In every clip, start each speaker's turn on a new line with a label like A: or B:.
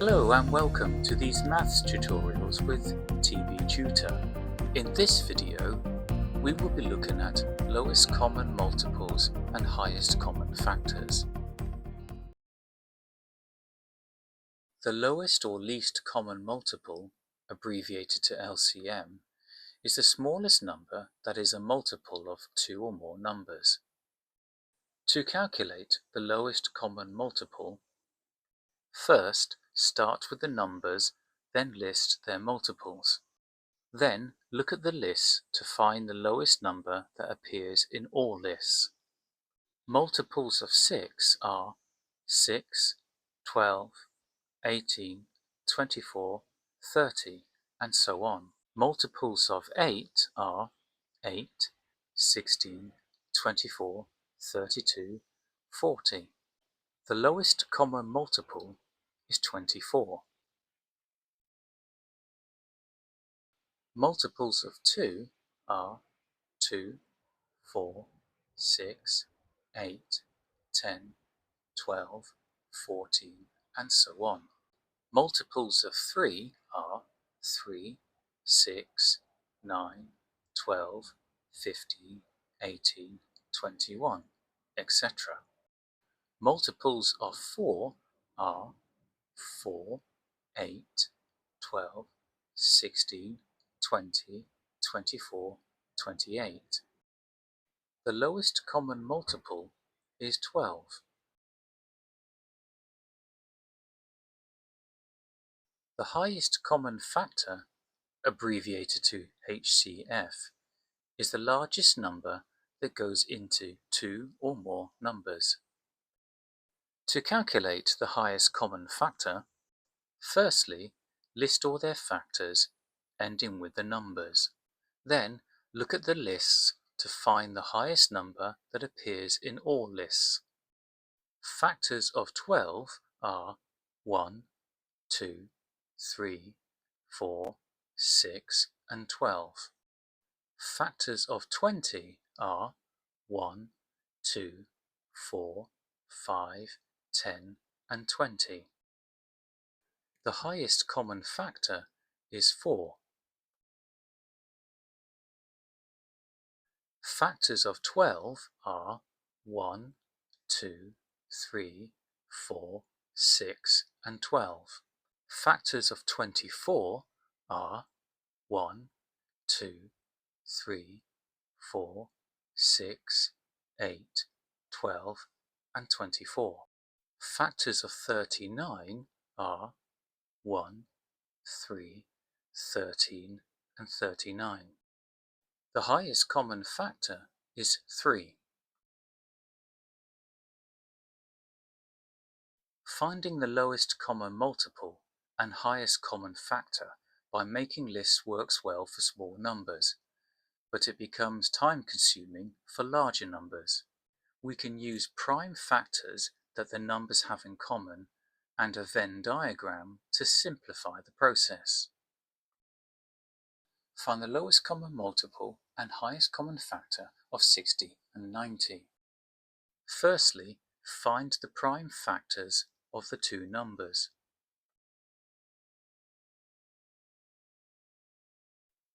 A: Hello and welcome to these maths tutorials with TV Tutor. In this video, we will be looking at lowest common multiples and highest common factors. The lowest or least common multiple, abbreviated to LCM, is the smallest number that is a multiple of two or more numbers. To calculate the lowest common multiple, first start with the numbers, then list their multiples. Then look at the lists to find the lowest number that appears in all lists. Multiples of 6 are 6, 12, 18, 24, 30, and so on. Multiples of 8 are 8, 16, 24, 32, 40. The lowest common multiple is 24. Multiples of 2 are 2, 4, 6, 8, 10, 12, 14, and so on. Multiples of 3 are 3, 6, 9, 12, 15, 18, 21, etc. Multiples of 4 are 4, 8, 12, 16, 20, 24, 28. The lowest common multiple is 12. The highest common factor, abbreviated to HCF, is the largest number that goes into two or more numbers. To calculate the highest common factor, firstly, list all their factors ending with the numbers. Then look at the lists to find the highest number that appears in all lists. Factors of 12 are 1, 2, 3, 4, 6, and 12. Factors of 20 are 1, 2, 4, 5, 10, and 20. The highest common factor is 4. Factors of 12 are 1, 2, 3, 4, 6, and 12. Factors of 24 are 1, 2, 3, 4, 6, 8, 12, and 24. Factors of 39 are 1, 3, 13, and 39. The highest common factor is 3. Finding the lowest common multiple and highest common factor by making lists works well for small numbers, but it becomes time-consuming for larger numbers. We can use prime factors that the numbers have in common and a Venn diagram to simplify the process. Find the lowest common multiple and highest common factor of 60 and 90. Firstly, find the prime factors of the two numbers.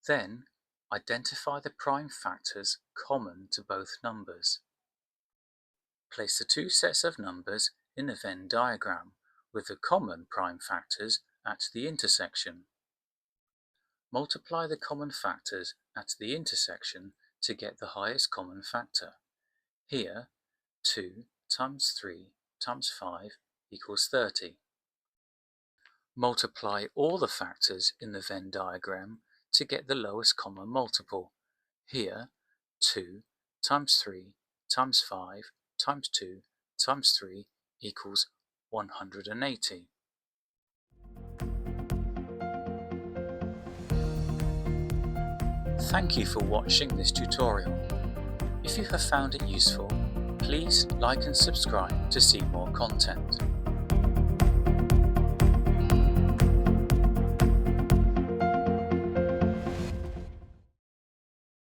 A: Then, identify the prime factors common to both numbers. Place the two sets of numbers in a Venn diagram with the common prime factors at the intersection. Multiply the common factors at the intersection to get the highest common factor. Here, 2 times 3 times 5 equals 30. Multiply all the factors in the Venn diagram to get the lowest common multiple. Here, 2 times 3 times 5 times 2 times 3 equals 180. Thank you for watching this tutorial. If you have found it useful, please like and subscribe to see more content.